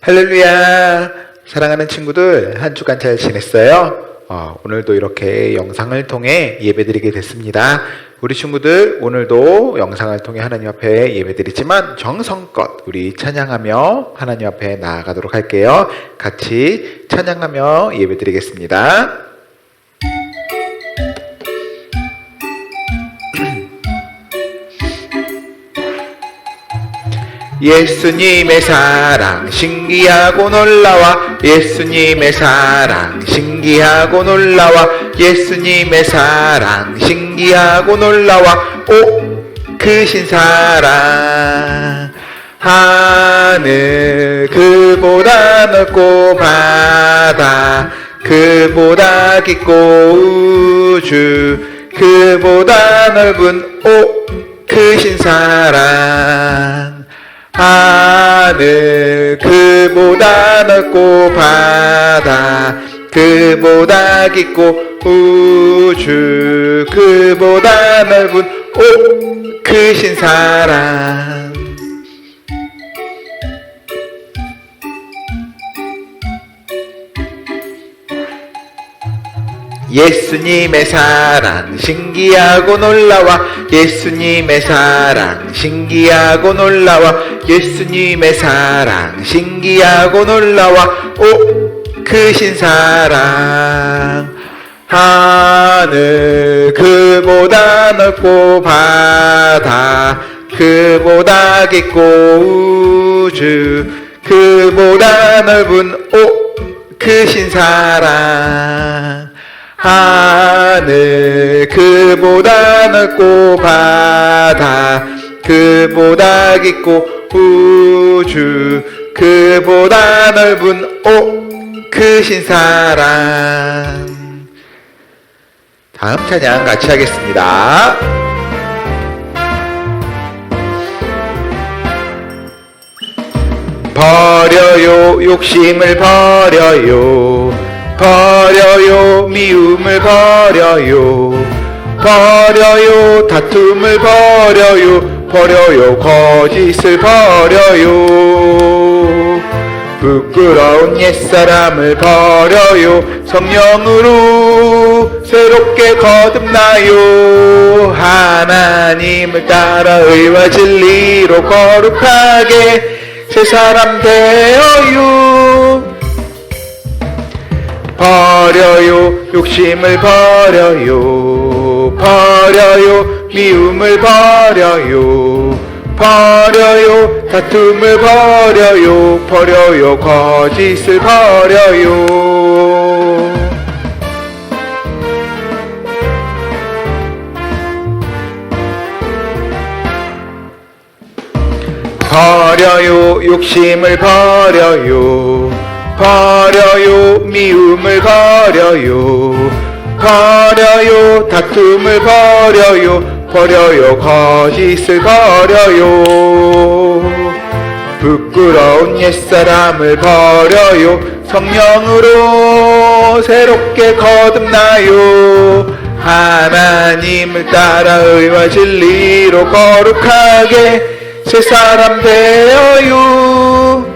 할렐루야! 사랑하는 친구들, 한 주간 잘 지냈어요? 오늘도 이렇게 영상을 통해 예배드리게 됐습니다. 우리 친구들, 오늘도 영상을 통해 하나님 앞에 예배드리지만 정성껏 우리 찬양하며 하나님 앞에 나아가도록 할게요. 같이 찬양하며 예배드리겠습니다. 예수님의 사랑 신기하고 놀라워. 예수님의 사랑 신기하고 놀라워. 예수님의 사랑 신기하고 놀라워. 오 크신 사랑. 하늘 그보다 넓고 바다 그보다 깊고 우주 그보다 넓은 오 크신 사랑. 하늘 그보다 넓고 바다 그보다 깊고 우주 그보다 넓은 오 크신 사랑. 예수님의 사랑 신기하고 놀라워. 예수님의 사랑 신기하고 놀라워. 예수님의 사랑 신기하고 놀라워. 오 크신 사랑. 하늘 그보다 넓고 바다 그보다 깊고 우주 그보다 넓은 오 크신 사랑. 하늘 그보다 넓고 바다 그보다 깊고 우주 그보다 넓은 오 크신 사랑. 다음 찬양 같이 하겠습니다. 버려요 욕심을 버려요. 버려요 미움을 버려요. 버려요 다툼을 버려요. 버려요 거짓을 버려요. 부끄러운 옛사람을 버려요. 성령으로 새롭게 거듭나요. 하나님을 따라 의와 진리로 거룩하게 새 사람 되어요. 버려요 욕심을 버려요. 버려요 미움을 버려요. 버려요 다툼을 버려요. 버려요 거짓을 버려요. 버려요 욕심을 버려요. 버려요 미움을 버려요. 버려요 다툼을 버려요. 버려요 거짓을 버려요. 부끄러운 옛사람을 버려요. 성령으로 새롭게 거듭나요. 하나님을 따라 의와 진리로 거룩하게 새 사람 되어요.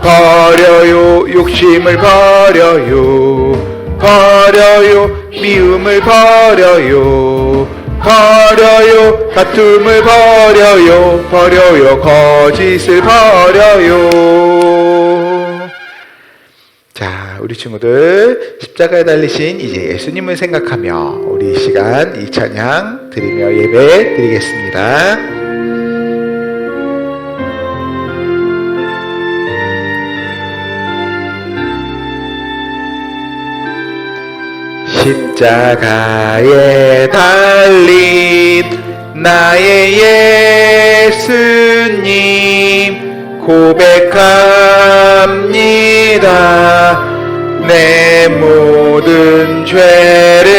버려요 욕심을 버려요. 버려요 미움을 버려요. 버려요 다툼을 버려요. 버려요 거짓을 버려요. 자, 우리 친구들 십자가에 달리신 이제 예수님을 생각하며 우리 이 시간 이 찬양 드리며 예배 드리겠습니다. 십자가에 달린 나의 예수님 고백합니다. 내 모든 죄를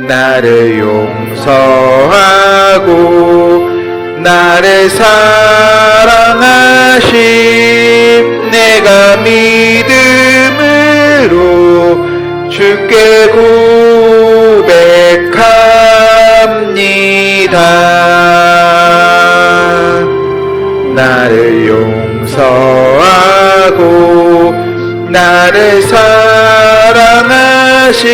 나를 용서하고 나를 사랑하신 내가 믿음으로 주께 고백합니다. 나를 용서하고 자신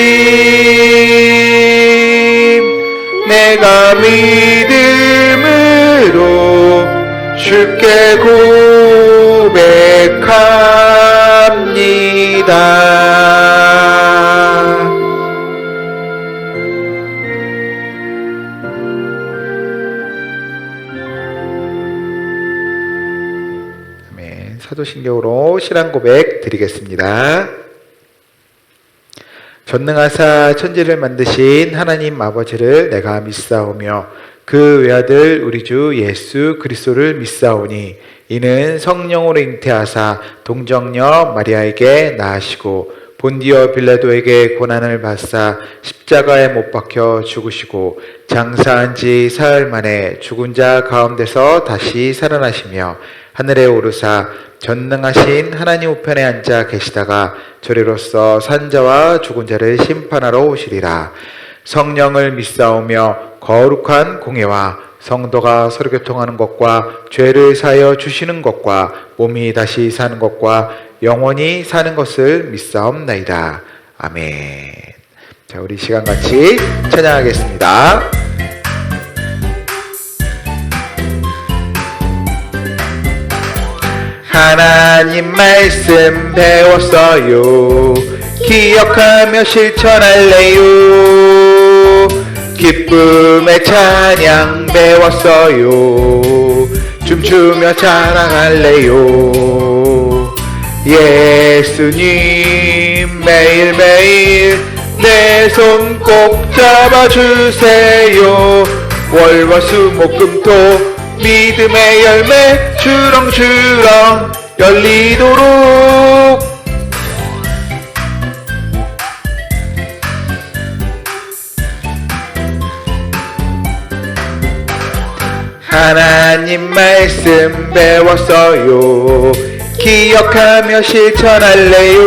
내가 믿음으로 주께 고백합니다. 아멘. 사도신경으로 신앙 고백 드리겠습니다. 전능하사 천지를 만드신 하나님 아버지를 내가 믿사오며 그 외아들 우리 주 예수 그리스도를 믿사오니 이는 성령으로 잉태하사 동정녀 마리아에게 낳으시고 본디오 빌라도에게 고난을 받사 십자가에 못 박혀 죽으시고 장사한 지 사흘 만에 죽은 자 가운데서 다시 살아나시며 하늘에 오르사 전능하신 하나님 우편에 앉아 계시다가 저리로서 산자와 죽은 자를 심판하러 오시리라. 성령을 믿사오며 거룩한 공예와 성도가 서로 교통하는 것과 죄를 사하여 주시는 것과 몸이 다시 사는 것과 영원히 사는 것을 믿사옵나이다. 아멘. 자, 우리 시간 같이 찬양하겠습니다. 하나님 말씀 배웠어요. 기억하며 실천할래요. 기쁨의 찬양 배웠어요. 춤추며 자랑할래요. 예수님 매일매일 내 손 꼭 잡아주세요. 월화수목금토 믿음의 열매 주렁주렁 열리도록. 하나님 말씀 배웠어요. 기억하며 실천할래요.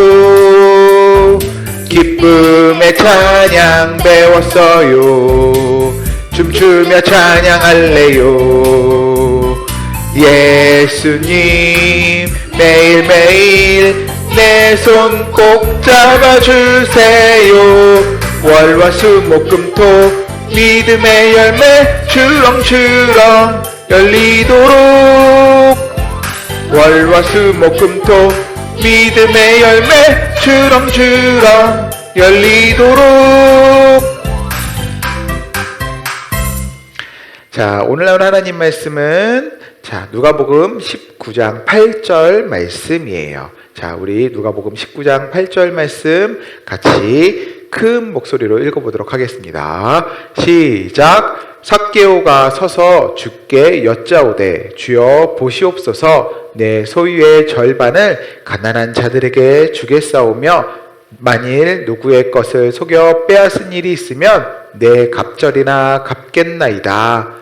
기쁨의 찬양 배웠어요. 춤추며 찬양할래요. 예수님 매일매일 내 손 꼭 잡아주세요. 월화수목금토 믿음의 열매 주렁주렁 열리도록. 월화수목금토 믿음의 열매 주렁주렁 열리도록. 자, 오늘 나온 하나님 말씀은 누가복음 19장 8절 말씀이에요. 자, 우리 누가복음 19장 8절 말씀 같이 큰 목소리로 읽어보도록 하겠습니다. 시작. 삭개오가 서서 주께 여짜오되 주여 보시옵소서 내 소유의 절반을 가난한 자들에게 주겠사오며 만일 누구의 것을 속여 빼앗은 일이 있으면 내 갑절이나 갚겠나이다.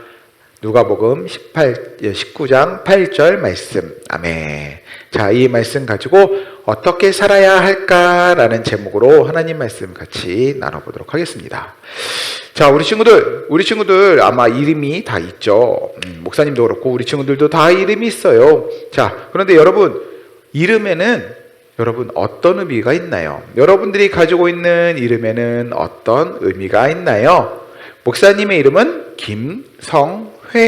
누가복음 19장 8절 말씀. 아멘. 자, 이 말씀 가지고 어떻게 살아야 할까라는 제목으로 하나님 말씀 같이 나눠보도록 하겠습니다. 자, 우리 친구들 아마 이름이 다 있죠. 목사님도 그렇고 우리 친구들도 다 이름이 있어요. 자, 그런데 여러분, 이름에는 여러분 어떤 의미가 있나요? 여러분들이 가지고 있는 이름에는 어떤 의미가 있나요? 목사님의 이름은 김성회예요.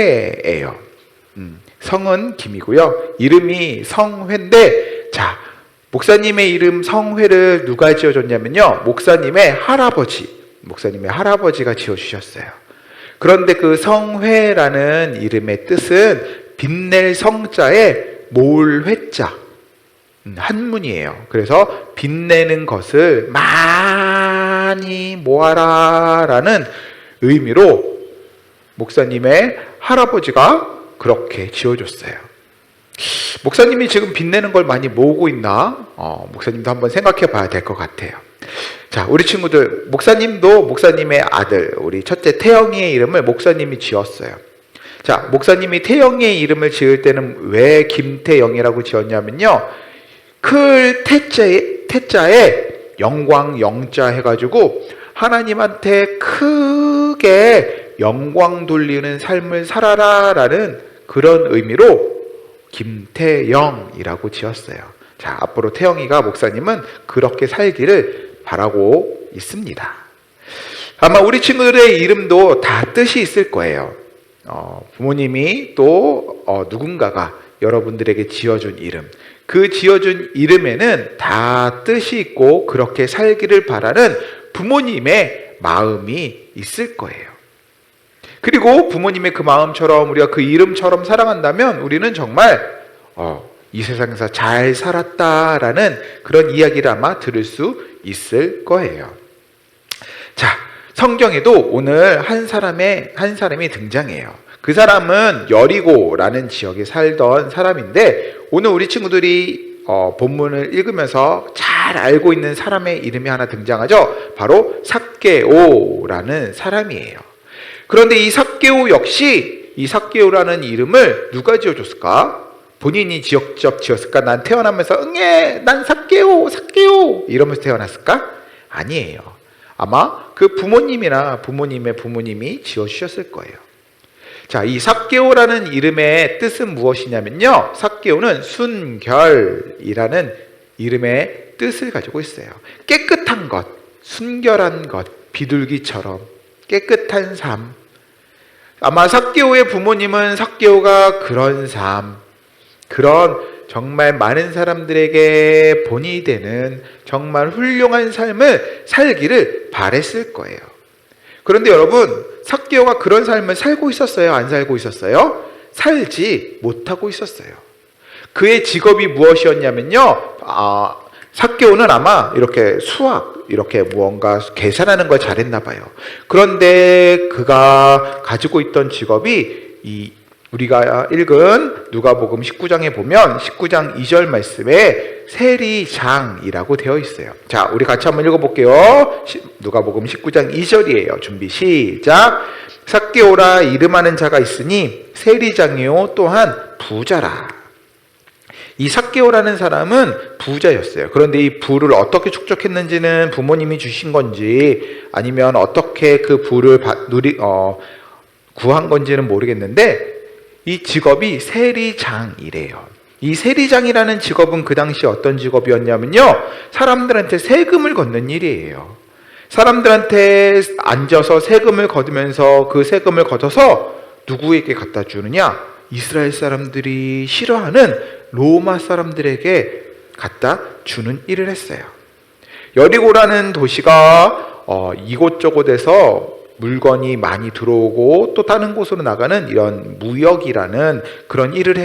성은 김이고요. 이름이 성회인데, 자, 목사님의 이름 성회를 누가 지어줬냐면요, 목사님의 할아버지가 지어주셨어요. 그런데 그 성회라는 이름의 뜻은 빛낼 성자에 모을 회자, 한문이에요. 그래서 빛내는 것을 많이 모아라 라는 의미로 목사님의 할아버지가 그렇게 지어줬어요. 목사님이 지금 빛내는 걸 많이 모으고 있나? 목사님도 한번 생각해 봐야 될 것 같아요. 자, 우리 친구들, 목사님도 목사님의 아들, 우리 첫째 태영이의 이름을 목사님이 지었어요. 자, 목사님이 태영이의 이름을 지을 때는 왜 김태영이라고 지었냐면요, 그 태자에 영광 영자 해가지고 하나님한테 크게 영광 돌리는 삶을 살아라 라는 그런 의미로 김태영이라고 지었어요. 자, 앞으로 태영이가 목사님은 그렇게 살기를 바라고 있습니다. 아마 우리 친구들의 이름도 다 뜻이 있을 거예요. 부모님이 또 누군가가 여러분들에게 지어준 이름, 그 지어준 이름에는 다 뜻이 있고 그렇게 살기를 바라는 부모님의 마음이 있을 거예요. 그리고 부모님의 그 마음처럼 우리가 그 이름처럼 사랑한다면 우리는 정말 이 세상에서 잘 살았다라는 그런 이야기를 아마 들을 수 있을 거예요. 자, 성경에도 오늘 한 사람이 등장해요. 그 사람은 여리고라는 지역에 살던 사람인데 오늘 우리 친구들이 본문을 읽으면서 잘 알고 있는 사람의 이름이 하나 등장하죠. 바로 삭개오라는 사람이에요. 그런데 이 삭개오 역시 이 삭개오라는 이름을 누가 지어줬을까? 본인이 직접 지었을까? 난 태어나면서 응애 난 삭개오 이러면서 태어났을까? 아니에요. 아마 그 부모님이나 부모님의 부모님이 지어주셨을 거예요. 자, 이 삭개오라는 이름의 뜻은 무엇이냐면요, 삭개오는 순결이라는 이름의 뜻을 가지고 있어요. 깨끗한 것, 순결한 것, 비둘기처럼 깨끗한 삶. 아마 삭개오의 부모님은 삭개오가 그런 삶, 그런 정말 많은 사람들에게 본이 되는 정말 훌륭한 삶을 살기를 바랬을 거예요. 그런데 여러분, 삭개오가 그런 삶을 살고 있었어요? 안 살고 있었어요? 살지 못하고 있었어요. 그의 직업이 무엇이었냐면요, 삭개오는 아마 이렇게 이렇게 무언가 계산하는 걸 잘했나 봐요. 그런데 그가 가지고 있던 직업이 우리가 읽은 누가복음 19장에 보면 19장 2절 말씀에 세리장이라고 되어 있어요. 자, 우리 같이 한번 읽어볼게요. 누가복음 19장 2절이에요. 준비 시작. 삭개오라 이름하는 자가 있으니 세리장이요 또한 부자라. 이 삭개오라는 사람은 부자였어요. 그런데 이 부를 어떻게 축적했는지는 부모님이 주신 건지 아니면 어떻게 그 부를 구한 건지는 모르겠는데 이 직업이 세리장이래요. 이 세리장이라는 직업은 그 당시 어떤 직업이었냐면요, 사람들한테 세금을 걷는 일이에요. 사람들한테 앉아서 세금을 걷으면서 그 세금을 걷어서 누구에게 갖다 주느냐? 이스라엘 사람들이 싫어하는 로마 사람들에게 갖다 주는 일을 했어요. 여리고라는 도시가 이곳저곳에서 물건이 많이 들어오고 또 다른 곳으로 나가는 이런 무역이라는 그런 일을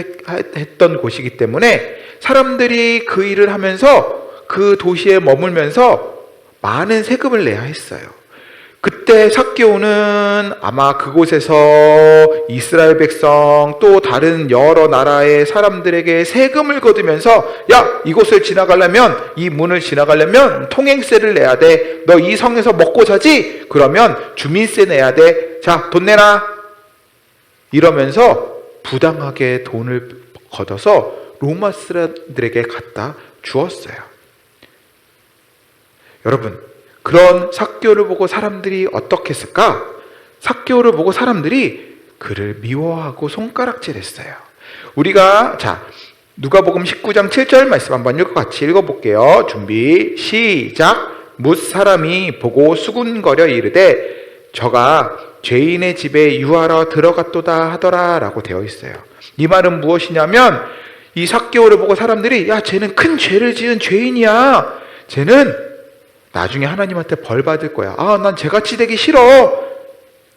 했던 곳이기 때문에 사람들이 그 일을 하면서 그 도시에 머물면서 많은 세금을 내야 했어요. 그때 삭개오는 아마 그곳에서 이스라엘 백성 또 다른 여러 나라의 사람들에게 세금을 거두면서 야, 이곳을 지나가려면, 이 문을 지나가려면 통행세를 내야 돼. 너 이 성에서 먹고 사지? 그러면 주민세 내야 돼. 자, 돈 내라. 이러면서 부당하게 돈을 걷어서 로마 사람들에게 갖다 주었어요. 여러분, 그런 삭개오를 보고 사람들이 어떻게 했을까? 삭개오를 보고 사람들이 그를 미워하고 손가락질했어요. 우리가 누가복음 19장 7절 말씀 한번 같이 읽어볼게요. 준비 시작. 뭇 사람이 보고 수군거려 이르되 저가 죄인의 집에 유하러 들어갔도다 하더라 라고 되어 있어요. 이 말은 무엇이냐면 이 삭개오를 보고 사람들이 야, 쟤는 큰 죄를 지은 죄인이야. 쟤는 나중에 하나님한테 벌 받을 거야. 난 쟤같이 되기 싫어.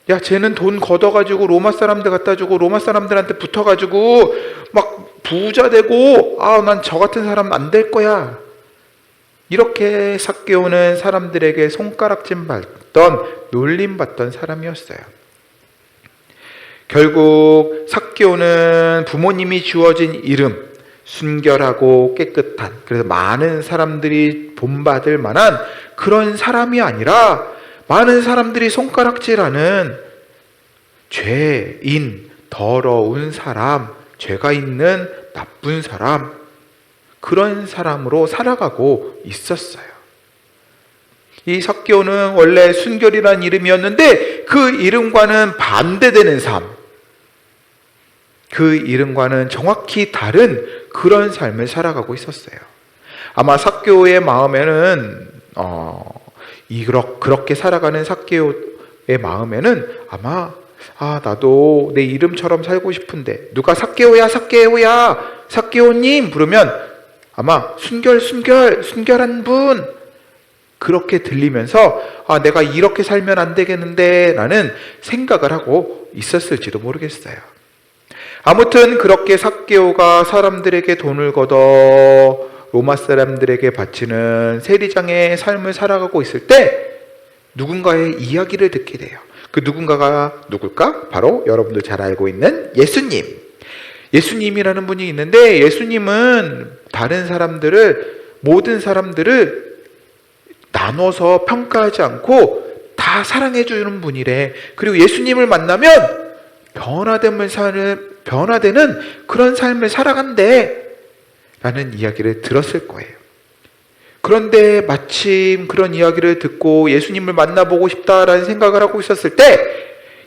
야, 쟤는 돈 걷어가지고 로마 사람들 갖다 주고 로마 사람들한테 붙어가지고 막 부자 되고 난 저 같은 사람 안 될 거야. 이렇게 삭개오는 사람들에게 손가락질 받던, 놀림받던 사람이었어요. 결국 삭개오는 부모님이 주어진 이름, 순결하고 깨끗한, 그래서 많은 사람들이 본받을 만한 그런 사람이 아니라 많은 사람들이 손가락질하는 죄인, 더러운 사람, 죄가 있는 나쁜 사람, 그런 사람으로 살아가고 있었어요. 이 삭개오는 원래 순결이라는 이름이었는데 그 이름과는 반대되는 삶, 그 이름과는 정확히 다른 그런 삶을 살아가고 있었어요. 아마 삭개오의 마음에는 그렇게 살아가는 삭개오의 마음에는 아마 나도 내 이름처럼 살고 싶은데 누가 삭개오야 삭개오야 삭개오님 부르면 아마 순결한 분 그렇게 들리면서 내가 이렇게 살면 안 되겠는데 라는 생각을 하고 있었을지도 모르겠어요. 아무튼 그렇게 삭개오가 사람들에게 돈을 걷어 로마 사람들에게 바치는 세리장의 삶을 살아가고 있을 때 누군가의 이야기를 듣게 돼요. 그 누군가가 누굴까? 바로 여러분들 잘 알고 있는 예수님이라는 분이 있는데, 예수님은 모든 사람들을 나눠서 평가하지 않고 다 사랑해 주는 분이래. 그리고 예수님을 만나면 변화되는 그런 삶을 살아간대 라는 이야기를 들었을 거예요. 그런데 마침 그런 이야기를 듣고 예수님을 만나보고 싶다라는 생각을 하고 있었을 때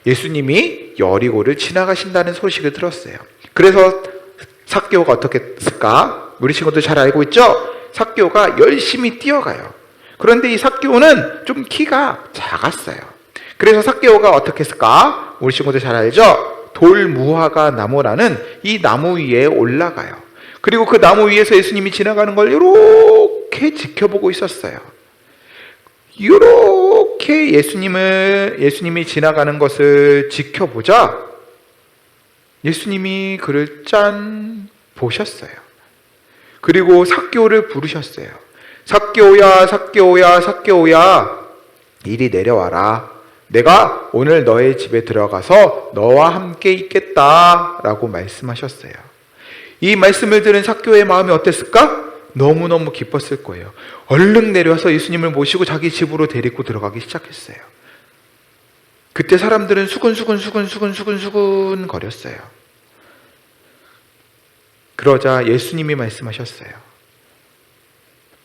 예수님이 여리고를 지나가신다는 소식을 들었어요. 그래서 삭개오가 어떻게 했을까? 우리 친구들 잘 알고 있죠? 삭개오가 열심히 뛰어가요. 그런데 이 삭개오는 좀 키가 작았어요. 그래서 삭개오가 어떻게 했을까? 우리 친구들 잘 알죠? 돌무화과 나무라는 이 나무 위에 올라가요. 그리고 그 나무 위에서 예수님이 지나가는 걸 이렇게 지켜보고 있었어요. 이렇게 예수님이 지나가는 것을 지켜보자 예수님이 그를 보셨어요. 그리고 삭개오를 부르셨어요. 삭개오야, 이리 내려와라. 내가 오늘 너의 집에 들어가서 너와 함께 있겠다 라고 말씀하셨어요. 이 말씀을 들은 삭개오의 마음이 어땠을까? 너무너무 기뻤을 거예요. 얼른 내려와서 예수님을 모시고 자기 집으로 데리고 들어가기 시작했어요. 그때 사람들은 수근수근 거렸어요. 그러자 예수님이 말씀하셨어요.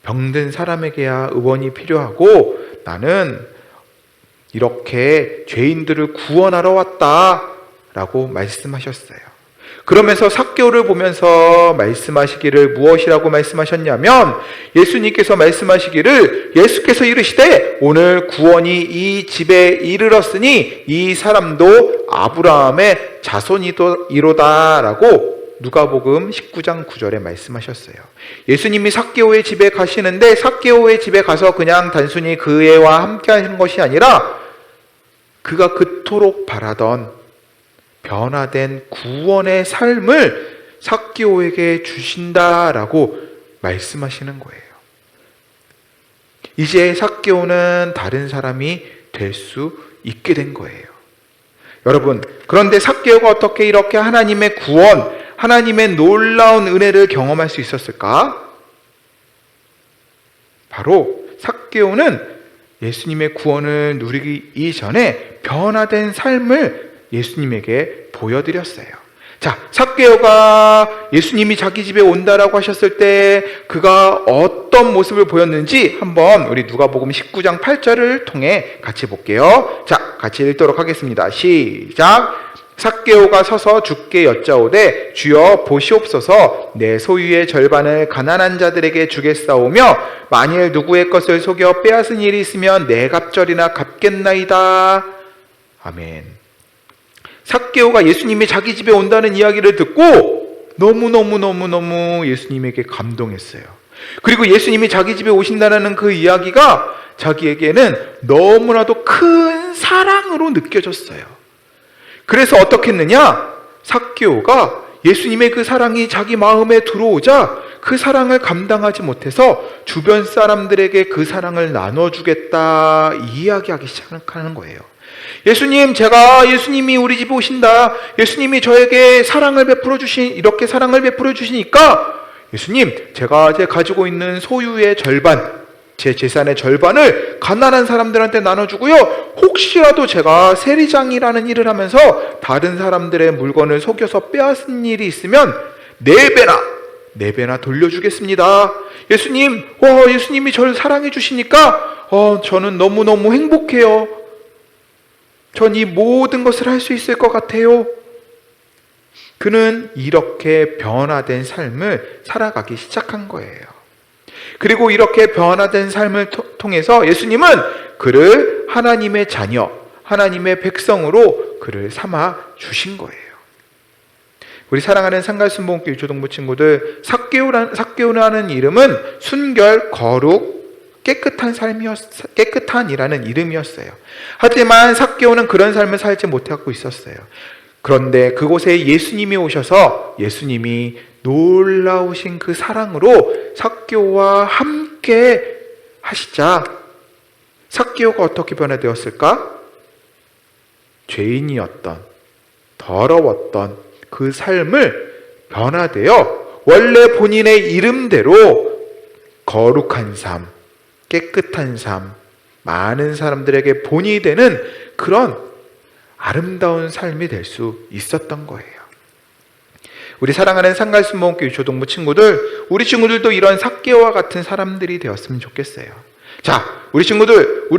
병든 사람에게야 의원이 필요하고 나는 이렇게 죄인들을 구원하러 왔다 라고 말씀하셨어요. 그러면서 삭개오를 보면서 말씀하시기를 무엇이라고 말씀하셨냐면 예수님께서 말씀하시기를 예수께서 이르시되 오늘 구원이 이 집에 이르렀으니 이 사람도 아브라함의 자손이로다 라고 누가복음 19장 9절에 말씀하셨어요. 예수님이 삭개오의 집에 가시는데 삭개오의 집에 가서 그냥 단순히 그 애와 함께 하시는 것이 아니라 그가 그토록 바라던 변화된 구원의 삶을 삭개오에게 주신다라고 말씀하시는 거예요. 이제 삭개오는 다른 사람이 될 수 있게 된 거예요. 여러분, 그런데 삭개오가 어떻게 이렇게 하나님의 구원, 하나님의 놀라운 은혜를 경험할 수 있었을까? 바로 삭개오는 예수님의 구원을 누리기 이전에 변화된 삶을 예수님에게 보여드렸어요. 자, 삭개오가 예수님이 자기 집에 온다라고 하셨을 때 그가 어떤 모습을 보였는지 한번 우리 누가복음 19장 8절을 통해 같이 볼게요. 자, 같이 읽도록 하겠습니다. 시작! 삭개오가 서서 주께 여짜오되 주여 보시옵소서 내 소유의 절반을 가난한 자들에게 주겠사오며 만일 누구의 것을 속여 빼앗은 일이 있으면 내 갑절이나 갚겠나이다. 아멘. 삭개오가 예수님이 자기 집에 온다는 이야기를 듣고 너무 예수님에게 감동했어요. 그리고 예수님이 자기 집에 오신다는 그 이야기가 자기에게는 너무나도 큰 사랑으로 느껴졌어요. 그래서 어떻게 했느냐? 삭개오가 예수님의 그 사랑이 자기 마음에 들어오자 그 사랑을 감당하지 못해서 주변 사람들에게 그 사랑을 나눠주겠다 이야기하기 시작하는 거예요. 예수님이 우리 집에 오신다. 예수님이 저에게 이렇게 사랑을 베풀어 주시니까 예수님, 제가 가지고 있는 소유의 절반, 제 재산의 절반을 가난한 사람들한테 나눠주고요. 혹시라도 제가 세리장이라는 일을 하면서 다른 사람들의 물건을 속여서 빼앗은 일이 있으면 4배나 돌려주겠습니다. 예수님이 저를 사랑해 주시니까 저는 너무너무 행복해요. 전 이 모든 것을 할 수 있을 것 같아요. 그는 이렇게 변화된 삶을 살아가기 시작한 거예요. 그리고 이렇게 변화된 삶을 통해서 예수님은 그를 하나님의 자녀, 하나님의 백성으로 그를 삼아 주신 거예요. 우리 사랑하는 상갈순복음교회 유초동부 친구들, 삭개오라는 이름은 순결, 거룩, 깨끗한이라는 이름이었어요. 하지만 삭개오는 그런 삶을 살지 못하고 있었어요. 그런데 그곳에 예수님이 오셔서 예수님이 놀라우신 그 사랑으로 삭개오와 함께 하시자 삭개오가 어떻게 변화되었을까? 죄인이었던, 더러웠던 그 삶을 변화되어 원래 본인의 이름대로 거룩한 삶, 깨끗한 삶, 많은 사람들에게 본이 되는 그런 아름다운 삶이 될 수 있었던 거예요. 우리 사랑하는 상갈순복음교회 유초동부 친구들, 우리 친구들도 이런 삭개오와 같은 사람들이 되었으면 좋겠어요. 자, 우리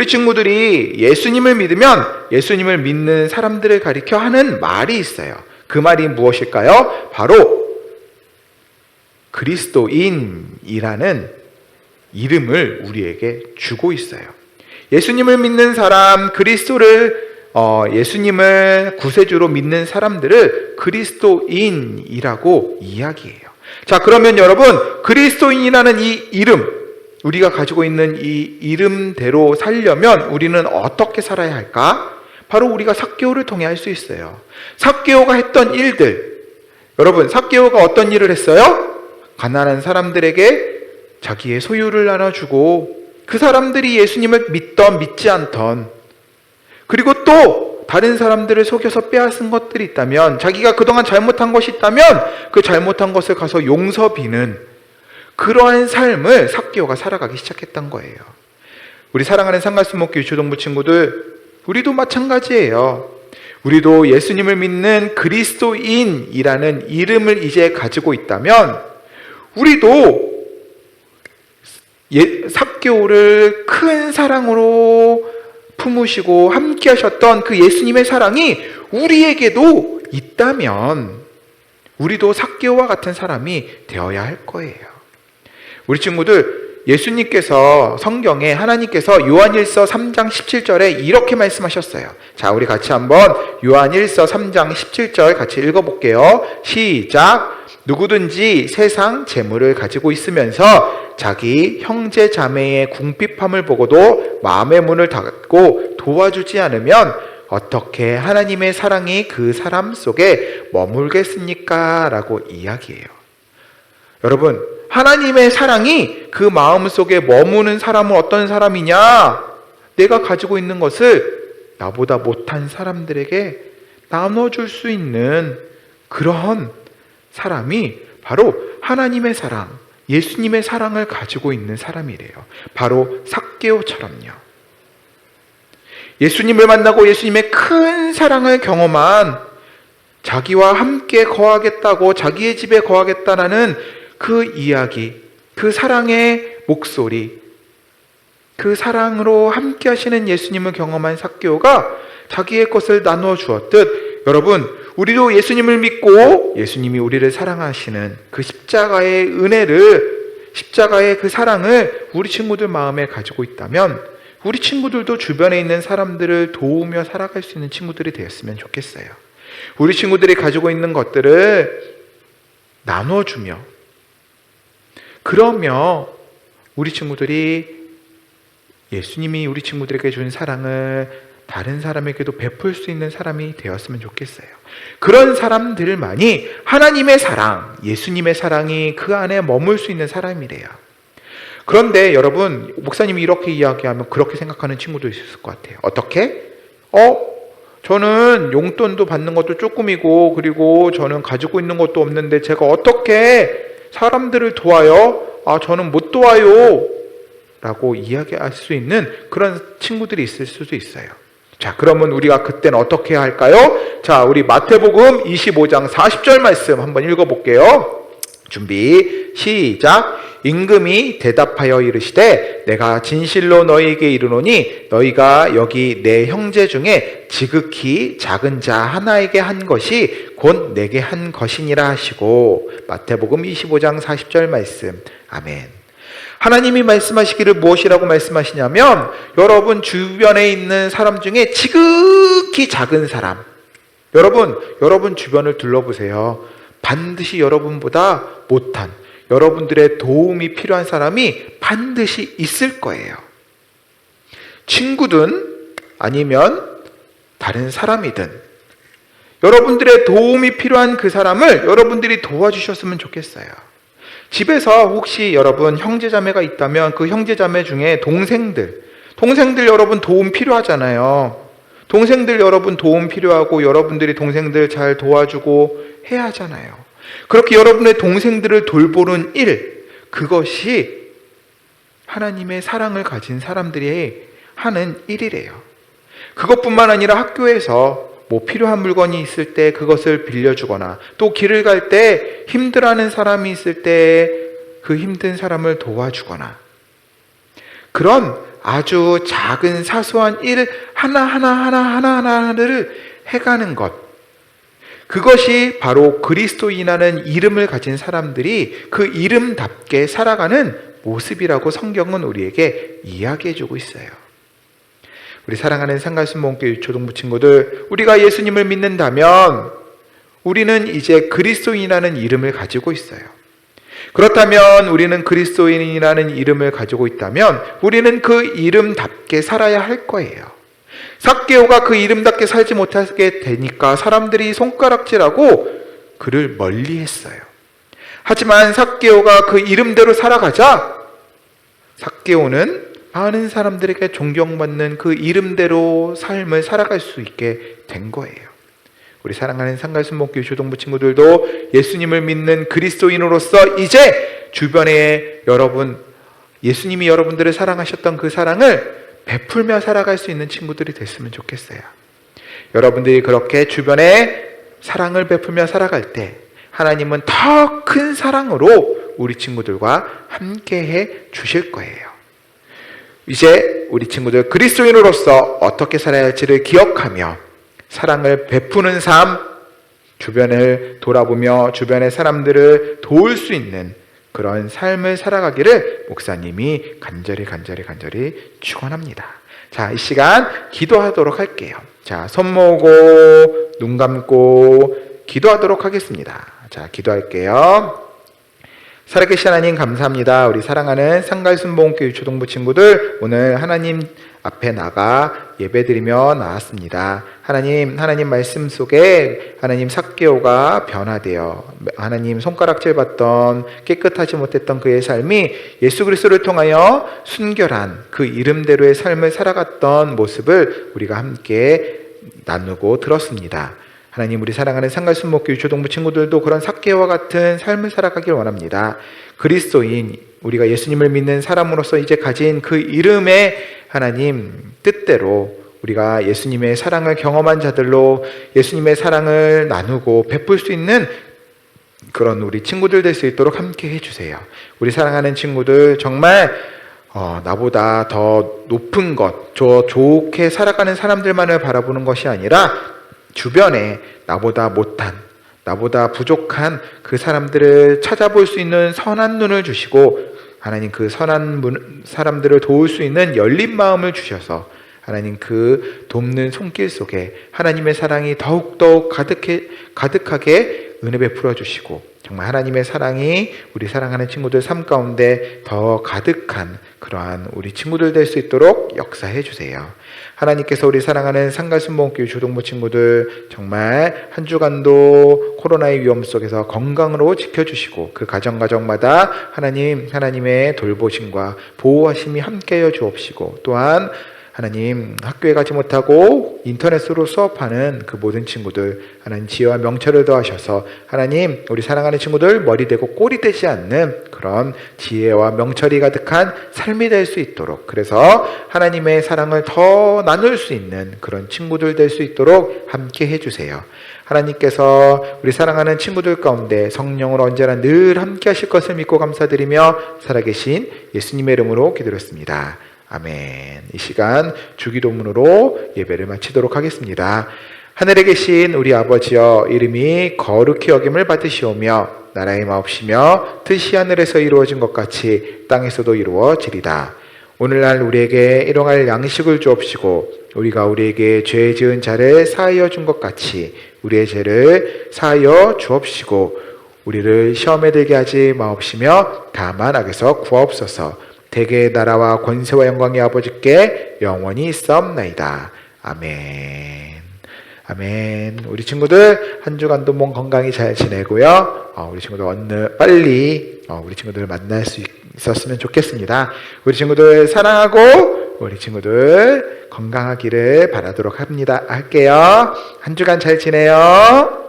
친구들이 예수님을 믿으면 예수님을 믿는 사람들을 가리켜 하는 말이 있어요. 그 말이 무엇일까요? 바로 그리스도인이라는 이름을 우리에게 주고 있어요. 예수님을 믿는 사람, 예수님을 구세주로 믿는 사람들을 그리스도인이라고 이야기해요. 자, 그러면 여러분, 그리스도인이라는 이 이름, 우리가 가지고 있는 이 이름대로 살려면 우리는 어떻게 살아야 할까? 바로 우리가 삭개오를 통해 할 수 있어요. 삭개오가 했던 일들, 여러분, 삭개오가 어떤 일을 했어요? 가난한 사람들에게 자기의 소유를 나눠주고, 그 사람들이 예수님을 믿던 믿지 않던, 그리고 또 다른 사람들을 속여서 빼앗은 것들이 있다면, 자기가 그동안 잘못한 것이 있다면 그 잘못한 것을 가서 용서 비는 그러한 삶을 삭개오가 살아가기 시작했던 거예요. 우리 사랑하는 상갈순복음교회 유초동부 친구들, 우리도 마찬가지예요. 우리도 예수님을 믿는 그리스도인이라는 이름을 이제 가지고 있다면 우리도 삭개오를 큰 사랑으로 품으시고 함께 하셨던 그 예수님의 사랑이 우리에게도 있다면 우리도 삭개오와 같은 사람이 되어야 할 거예요. 우리 친구들, 예수님께서 성경에 하나님께서 요한일서 3장 17절에 이렇게 말씀하셨어요. 자, 우리 같이 한번 요한일서 3장 17절 같이 읽어볼게요. 시작. 누구든지 세상 재물을 가지고 있으면서 자기 형제 자매의 궁핍함을 보고도 마음의 문을 닫고 도와주지 않으면 어떻게 하나님의 사랑이 그 사람 속에 머물겠습니까? 라고 이야기해요. 여러분, 하나님의 사랑이 그 마음 속에 머무는 사람은 어떤 사람이냐? 내가 가지고 있는 것을 나보다 못한 사람들에게 나눠줄 수 있는 그런 사람이 바로 하나님의 사랑, 예수님의 사랑을 가지고 있는 사람이래요. 바로 삭개오처럼요. 예수님을 만나고 예수님의 큰 사랑을 경험한, 자기와 함께 거하겠다고 자기의 집에 거하겠다라는 그 이야기, 그 사랑의 목소리, 그 사랑으로 함께 하시는 예수님을 경험한 삭개오가 자기의 것을 나누어 주었듯, 여러분, 우리도 예수님을 믿고 예수님이 우리를 사랑하시는 그 십자가의 은혜를, 십자가의 그 사랑을 우리 친구들 마음에 가지고 있다면 우리 친구들도 주변에 있는 사람들을 도우며 살아갈 수 있는 친구들이 되었으면 좋겠어요. 우리 친구들이 가지고 있는 것들을 나눠주며, 그러며 우리 친구들이 예수님이 우리 친구들에게 준 사랑을 다른 사람에게도 베풀 수 있는 사람이 되었으면 좋겠어요. 그런 사람들만이 하나님의 사랑, 예수님의 사랑이 그 안에 머물 수 있는 사람이래요. 그런데 여러분, 목사님이 이렇게 이야기하면 그렇게 생각하는 친구도 있을 것 같아요. 어떻게? 저는 용돈도 받는 것도 조금이고, 그리고 저는 가지고 있는 것도 없는데 제가 어떻게 사람들을 도와요? 저는 못 도와요 라고 이야기할 수 있는 그런 친구들이 있을 수도 있어요. 자, 그러면 우리가 그때는 어떻게 해야 할까요? 자, 우리 마태복음 25장 40절 말씀 한번 읽어볼게요. 준비, 시작. 임금이 대답하여 이르시되 내가 진실로 너희에게 이르노니 너희가 여기 내 형제 중에 지극히 작은 자 하나에게 한 것이 곧 내게 한 것이니라 하시고, 마태복음 25장 40절 말씀. 아멘. 하나님이 말씀하시기를 무엇이라고 말씀하시냐면 여러분 주변에 있는 사람 중에 지극히 작은 사람, 여러분 주변을 둘러보세요. 반드시 여러분보다 못한, 여러분들의 도움이 필요한 사람이 반드시 있을 거예요. 친구든 아니면 다른 사람이든 여러분들의 도움이 필요한 그 사람을 여러분들이 도와주셨으면 좋겠어요. 집에서 혹시 여러분 형제자매가 있다면 그 형제자매 중에 동생들 여러분 도움 필요하잖아요. 동생들 여러분 도움 필요하고 여러분들이 동생들 잘 도와주고 해야 하잖아요. 그렇게 여러분의 동생들을 돌보는 일, 그것이 하나님의 사랑을 가진 사람들이 하는 일이래요. 그것뿐만 아니라 학교에서 뭐 필요한 물건이 있을 때 그것을 빌려주거나, 또 길을 갈 때 힘들어하는 사람이 있을 때 그 힘든 사람을 도와주거나, 그런 아주 작은 사소한 일 하나하나를 해가는 것, 그것이 바로 그리스도인이라는 이름을 가진 사람들이 그 이름답게 살아가는 모습이라고 성경은 우리에게 이야기해주고 있어요. 우리 사랑하는 상가순복음교회 유초동부 친구들, 우리가 예수님을 믿는다면 우리는 이제 그리스도인이라는 이름을 가지고 있어요. 그렇다면 우리는 그리스도인이라는 이름을 가지고 있다면 우리는 그 이름답게 살아야 할 거예요. 삭개오가 그 이름답게 살지 못하게 되니까 사람들이 손가락질하고 그를 멀리했어요. 하지만 삭개오가 그 이름대로 살아가자 삭개오는 많은 사람들에게 존경받는 그 이름대로 삶을 살아갈 수 있게 된 거예요. 우리 사랑하는 상가순복음교회 유초동부 친구들도 예수님을 믿는 그리스도인으로서 이제 주변에 예수님이 여러분들을 사랑하셨던 그 사랑을 베풀며 살아갈 수 있는 친구들이 됐으면 좋겠어요. 여러분들이 그렇게 주변에 사랑을 베풀며 살아갈 때 하나님은 더 큰 사랑으로 우리 친구들과 함께해 주실 거예요. 이제 우리 친구들 그리스도인으로서 어떻게 살아야 할지를 기억하며 사랑을 베푸는 삶, 주변을 돌아보며 주변의 사람들을 도울 수 있는 그런 삶을 살아가기를 목사님이 간절히 축원합니다. 자, 이 시간 기도하도록 할게요. 자, 손 모으고 눈 감고 기도하도록 하겠습니다. 자, 기도할게요. 살아계신 하나님 감사합니다. 우리 사랑하는 상가순복음교회 유초동부 친구들, 오늘 하나님 앞에 나가 예배드리며 나왔습니다. 하나님 말씀 속에 하나님 삭개오가 변화되어 하나님 손가락질 받던 깨끗하지 못했던 그의 삶이 예수 그리스도를 통하여 순결한 그 이름대로의 삶을 살아갔던 모습을 우리가 함께 나누고 들었습니다. 하나님, 우리 사랑하는 상가순복음교회 유초동부 친구들도 그런 삭개오와 같은 삶을 살아가길 원합니다. 그리스도인, 우리가 예수님을 믿는 사람으로서 이제 가진 그 이름의 하나님 뜻대로 우리가 예수님의 사랑을 경험한 자들로 예수님의 사랑을 나누고 베풀 수 있는 그런 우리 친구들 될 수 있도록 함께 해주세요. 우리 사랑하는 친구들, 정말 나보다 더 높은 것, 좋게 살아가는 사람들만을 바라보는 것이 아니라 주변에 나보다 못한, 나보다 부족한 그 사람들을 찾아볼 수 있는 선한 눈을 주시고 하나님 그 선한 사람들을 도울 수 있는 열린 마음을 주셔서 하나님 그 돕는 손길 속에 하나님의 사랑이 더욱더 가득하게 은혜 베풀어 주시고 정말 하나님의 사랑이 우리 사랑하는 친구들 삶 가운데 더 가득한 그러한 우리 친구들 될 수 있도록 역사해 주세요. 하나님께서 우리 사랑하는 상가순복음교회 유초동부 친구들 정말 한 주간도 코로나의 위험 속에서 건강으로 지켜주시고 그 가정마다 하나님의 돌보심과 보호하심이 함께하여 주옵시고, 또한 하나님 학교에 가지 못하고 인터넷으로 수업하는 그 모든 친구들 하나님 지혜와 명철을 더하셔서 하나님 우리 사랑하는 친구들 머리 대고 꼬리 되지 않는 그런 지혜와 명철이 가득한 삶이 될 수 있도록, 그래서 하나님의 사랑을 더 나눌 수 있는 그런 친구들 될 수 있도록 함께 해주세요. 하나님께서 우리 사랑하는 친구들 가운데 성령으로 언제나 늘 함께 하실 것을 믿고 감사드리며 살아계신 예수님의 이름으로 기도했습니다. 아멘. 이 시간 주기도문으로 예배를 마치도록 하겠습니다. 하늘에 계신 우리 아버지여, 이름이 거룩히 여김을 받으시오며 나라의 마옵시며 뜻이 하늘에서 이루어진 것 같이 땅에서도 이루어지리다. 오늘날 우리에게 일용할 양식을 주옵시고 우리가 우리에게 죄 지은 자를 사하여 준 것 같이 우리의 죄를 사하여 주옵시고 우리를 시험에 들게 하지 마옵시며 다만 악에서 구하옵소서. 대개의 나라와 권세와 영광이 아버지께 영원히 있사옵나이다. 아멘. 아멘. 우리 친구들 한 주간도 몸 건강히 잘 지내고요. 우리 친구들 빨리 우리 친구들 만날 수 있었으면 좋겠습니다. 우리 친구들 사랑하고 우리 친구들 건강하기를 바라도록 할게요. 한 주간 잘 지내요.